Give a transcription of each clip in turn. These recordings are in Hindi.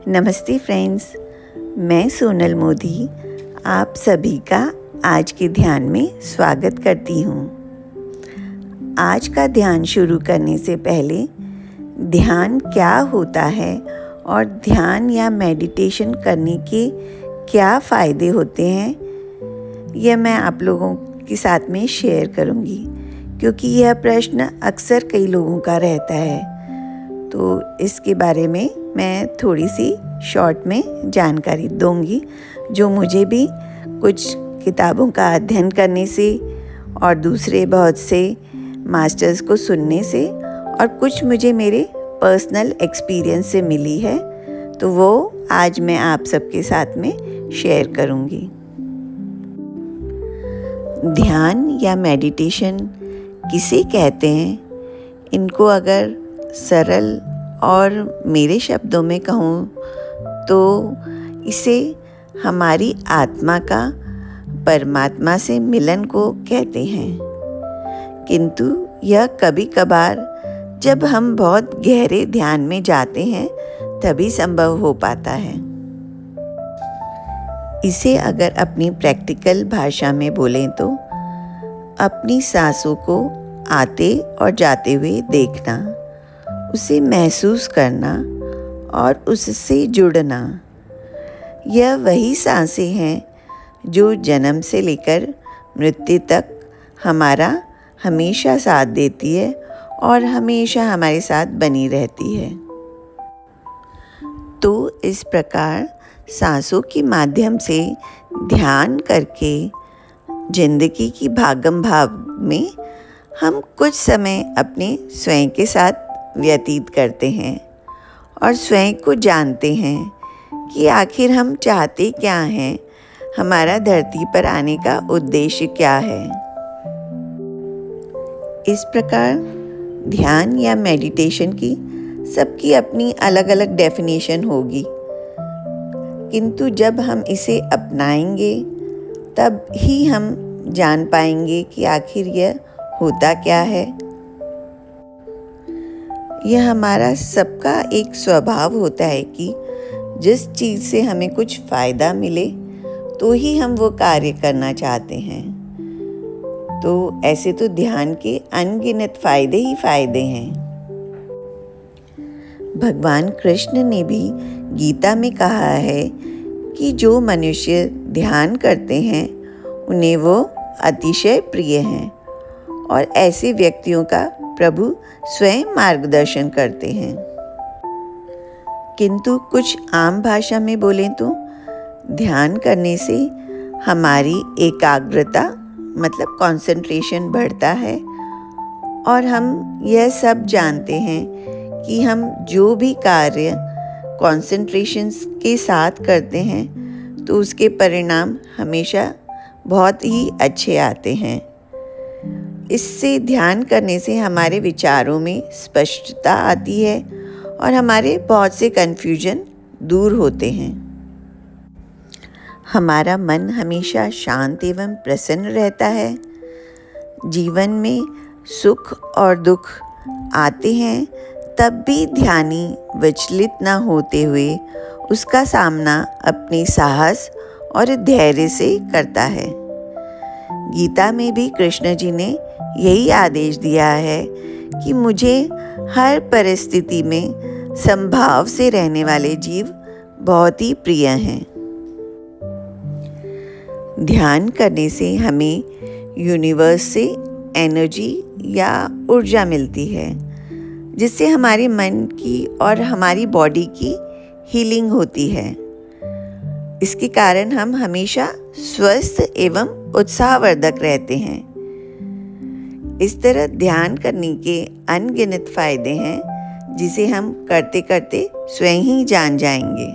नमस्ते फ्रेंड्स, मैं सोनल मोदी आप सभी का आज के ध्यान में स्वागत करती हूँ। आज का ध्यान शुरू करने से पहले ध्यान क्या होता है और ध्यान या मेडिटेशन करने के क्या फ़ायदे होते हैं, यह मैं आप लोगों के साथ में शेयर करूँगी, क्योंकि यह प्रश्न अक्सर कई लोगों का रहता है। तो इसके बारे में मैं थोड़ी सी शॉर्ट में जानकारी दूंगी, जो मुझे भी कुछ किताबों का अध्ययन करने से और दूसरे बहुत से मास्टर्स को सुनने से और कुछ मुझे मेरे पर्सनल एक्सपीरियंस से मिली है, तो वो आज मैं आप सबके साथ में शेयर करूंगी। ध्यान या मेडिटेशन किसे कहते हैं, इनको अगर सरल और मेरे शब्दों में कहूँ तो इसे हमारी आत्मा का परमात्मा से मिलन को कहते हैं। किंतु यह कभी कभार जब हम बहुत गहरे ध्यान में जाते हैं तभी संभव हो पाता है। इसे अगर अपनी प्रैक्टिकल भाषा में बोलें तो अपनी सांसों को आते और जाते हुए देखना, उसे महसूस करना और उससे जुड़ना। यह वही सांसें हैं जो जन्म से लेकर मृत्यु तक हमारा हमेशा साथ देती है और हमेशा हमारे साथ बनी रहती है। तो इस प्रकार सांसों के माध्यम से ध्यान करके जिंदगी की भागम भाग में हम कुछ समय अपने स्वयं के साथ व्यतीत करते हैं और स्वयं को जानते हैं कि आखिर हम चाहते क्या हैं, हमारा धरती पर आने का उद्देश्य क्या है। इस प्रकार ध्यान या मेडिटेशन की सबकी अपनी अलग अलग डेफिनेशन होगी, किंतु जब हम इसे अपनाएंगे तब ही हम जान पाएंगे कि आखिर यह होता क्या है। यह हमारा सबका एक स्वभाव होता है कि जिस चीज़ से हमें कुछ फ़ायदा मिले तो ही हम वो कार्य करना चाहते हैं। तो ऐसे तो ध्यान के अनगिनत फ़ायदे ही फ़ायदे हैं। भगवान कृष्ण ने भी गीता में कहा है कि जो मनुष्य ध्यान करते हैं उन्हें वो अतिशय प्रिय हैं और ऐसे व्यक्तियों का प्रभु स्वयं मार्गदर्शन करते हैं। किंतु कुछ आम भाषा में बोलें तो ध्यान करने से हमारी एकाग्रता मतलब कंसंट्रेशन बढ़ता है और हम यह सब जानते हैं कि हम जो भी कार्य कंसंट्रेशन के साथ करते हैं तो उसके परिणाम हमेशा बहुत ही अच्छे आते हैं। इससे ध्यान करने से हमारे विचारों में स्पष्टता आती है और हमारे बहुत से कन्फ्यूजन दूर होते हैं। हमारा मन हमेशा शांत एवं प्रसन्न रहता है। जीवन में सुख और दुख आते हैं तब भी ध्यानी विचलित न होते हुए उसका सामना अपने साहस और धैर्य से करता है। गीता में भी कृष्ण जी ने यही आदेश दिया है कि मुझे हर परिस्थिति में संभाव से रहने वाले जीव बहुत ही प्रिय हैं। ध्यान करने से हमें यूनिवर्स से एनर्जी या ऊर्जा मिलती है, जिससे हमारे मन की और हमारी बॉडी की हीलिंग होती है। इसके कारण हम हमेशा स्वस्थ एवं उत्साहवर्धक रहते हैं। इस तरह ध्यान करने के अनगिनत फायदे हैं, जिसे हम करते करते स्वयं ही जान जाएंगे।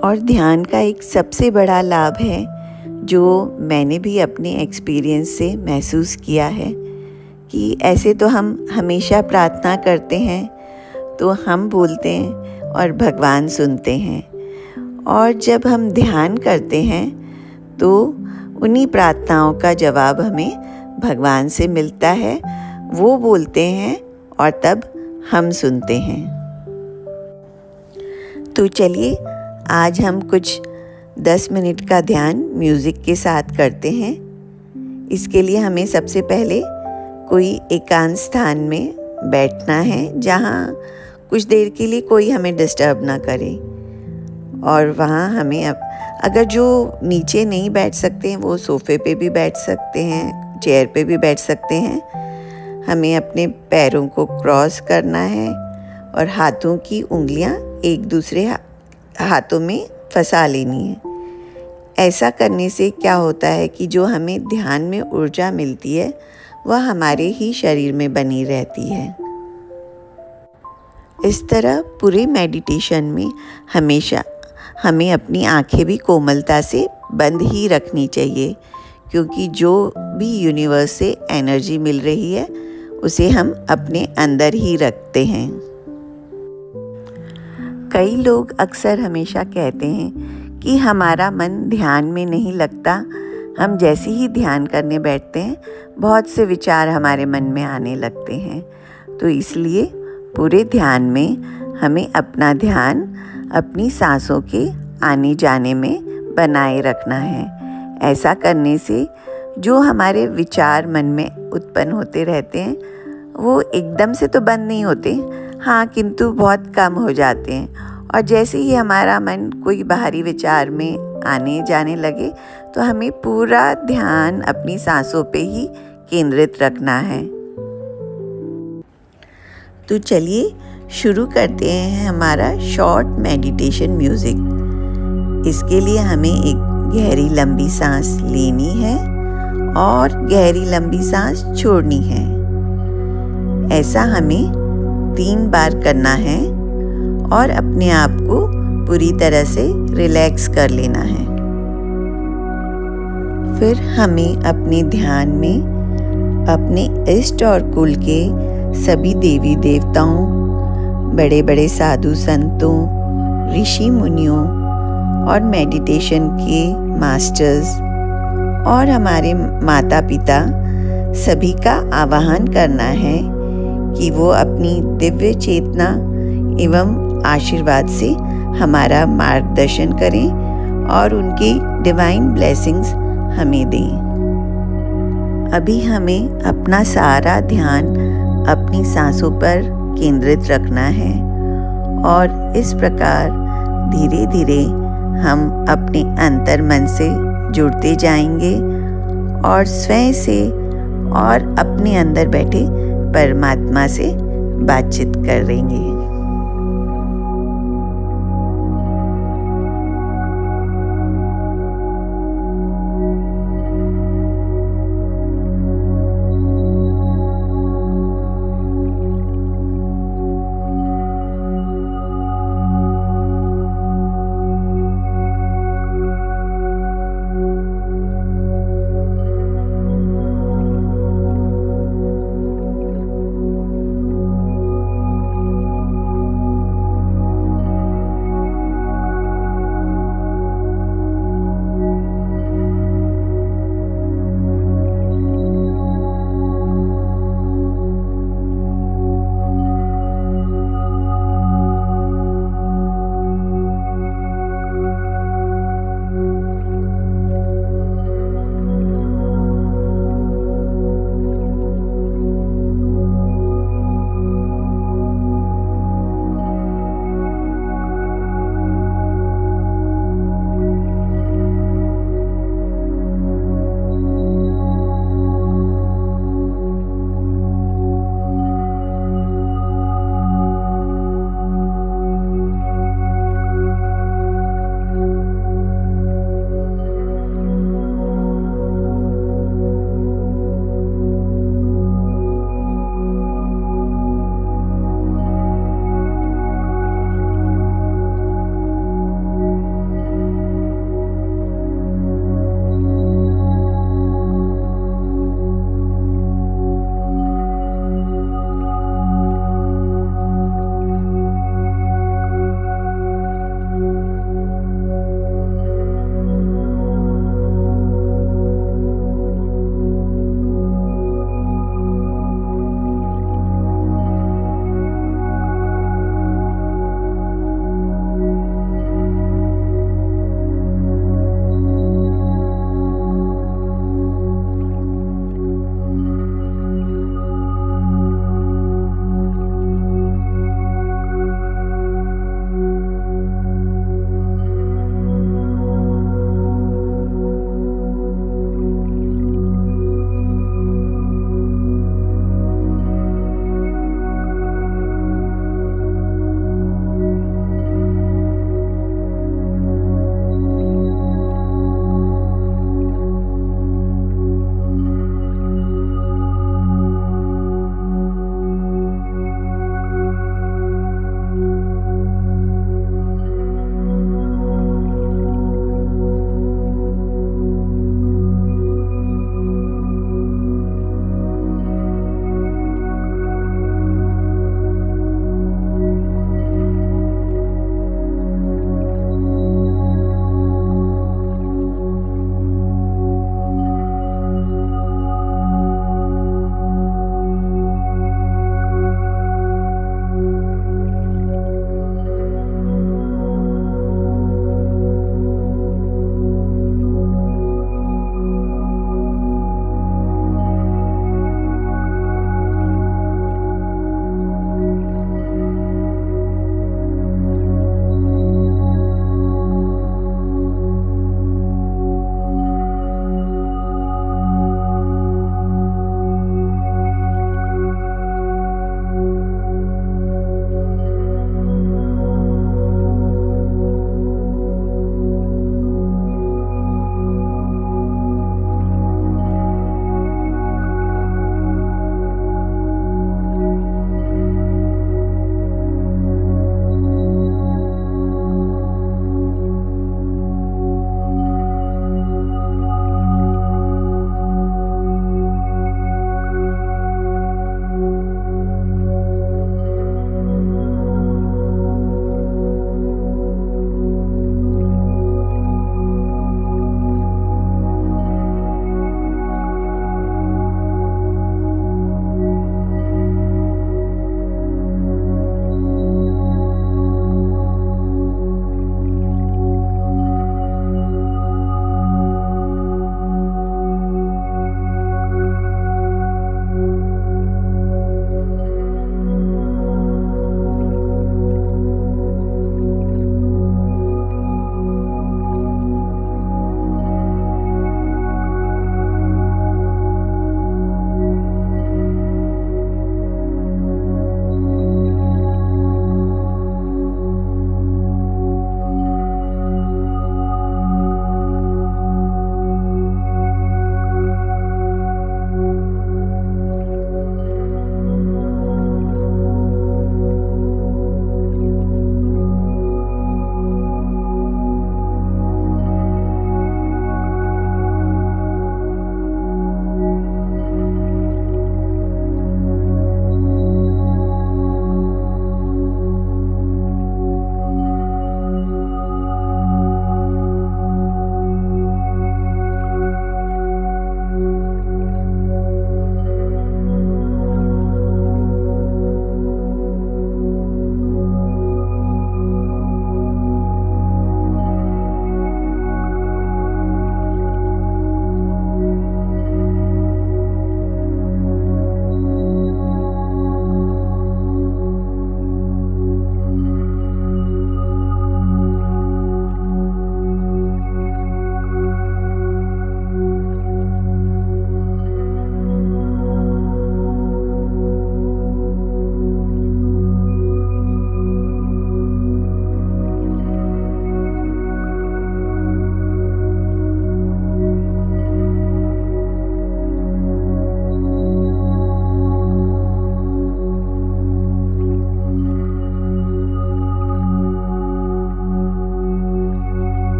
और ध्यान का एक सबसे बड़ा लाभ है, जो मैंने भी अपने एक्सपीरियंस से महसूस किया है, कि ऐसे तो हम हमेशा प्रार्थना करते हैं तो हम बोलते हैं और भगवान सुनते हैं, और जब हम ध्यान करते हैं तो उन्हीं प्रार्थनाओं का जवाब हमें भगवान से मिलता है। वो बोलते हैं और तब हम सुनते हैं। तो चलिए आज हम कुछ 10 मिनट का ध्यान म्यूज़िक के साथ करते हैं। इसके लिए हमें सबसे पहले कोई एकांत स्थान में बैठना है जहाँ कुछ देर के लिए कोई हमें डिस्टर्ब ना करे। और वहाँ हमें अगर जो नीचे नहीं बैठ सकते हैं वो सोफ़े पे भी बैठ सकते हैं, चेयर पे भी बैठ सकते हैं। हमें अपने पैरों को क्रॉस करना है और हाथों की उंगलियां एक दूसरे हाथों में फंसा लेनी है। ऐसा करने से क्या होता है कि जो हमें ध्यान में ऊर्जा मिलती है वह हमारे ही शरीर में बनी रहती है। इस तरह पूरे मेडिटेशन में हमेशा हमें अपनी आंखें भी कोमलता से बंद ही रखनी चाहिए, क्योंकि जो भी यूनिवर्स से एनर्जी मिल रही है उसे हम अपने अंदर ही रखते हैं। कई लोग अक्सर हमेशा कहते हैं कि हमारा मन ध्यान में नहीं लगता। हम जैसे ही ध्यान करने बैठते हैं बहुत से विचार हमारे मन में आने लगते हैं। तो इसलिए पूरे ध्यान में हमें अपना ध्यान अपनी सांसों के आने जाने में बनाए रखना है। ऐसा करने से जो हमारे विचार मन में उत्पन्न होते रहते हैं वो एकदम से तो बंद नहीं होते, हाँ, किंतु बहुत कम हो जाते हैं। और जैसे ही हमारा मन कोई बाहरी विचार में आने जाने लगे तो हमें पूरा ध्यान अपनी सांसों पे ही केंद्रित रखना है। तो चलिए शुरू करते हैं हमारा शॉर्ट मेडिटेशन म्यूज़िक। इसके लिए हमें एक गहरी लंबी सांस लेनी है और गहरी लंबी सांस छोड़नी है। ऐसा हमें 3 बार करना है और अपने आप को पूरी तरह से रिलैक्स कर लेना है। फिर हमें अपने ध्यान में अपने इष्ट और कुल के सभी देवी देवताओं, बड़े बड़े साधु संतों, ऋषि मुनियों और मेडिटेशन के मास्टर्स और हमारे माता पिता सभी का आवाहन करना है कि वो अपनी दिव्य चेतना एवं आशीर्वाद से हमारा मार्गदर्शन करें और उनकी डिवाइन ब्लेसिंग्स हमें दें। अभी हमें अपना सारा ध्यान अपनी सांसों पर केंद्रित रखना है और इस प्रकार धीरे धीरे हम अपने अंतर मन से जुड़ते जाएंगे और स्वयं से और अपने अंदर बैठे परमात्मा से बातचीत करेंगे।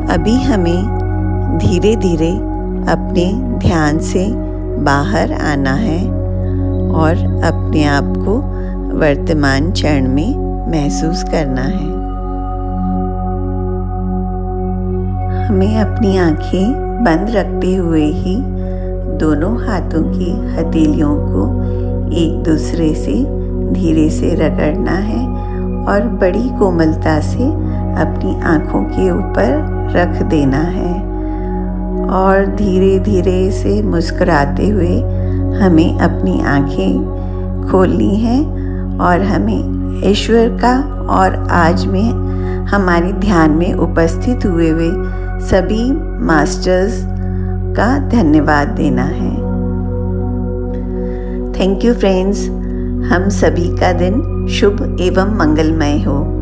अभी हमें धीरे धीरे अपने ध्यान से बाहर आना है और अपने आप को वर्तमान क्षण में महसूस करना है। हमें अपनी आंखें बंद रखते हुए ही दोनों हाथों की हथेलियों को एक दूसरे से धीरे से रगड़ना है और बड़ी कोमलता से अपनी आंखों के ऊपर रख देना है और धीरे धीरे से मुस्कुराते हुए हमें अपनी आंखें खोलनी है और हमें ईश्वर का और आज में हमारे ध्यान में उपस्थित हुए सभी मास्टर्स का धन्यवाद देना है। Thank you friends. हम सभी का दिन शुभ एवं मंगलमय हो।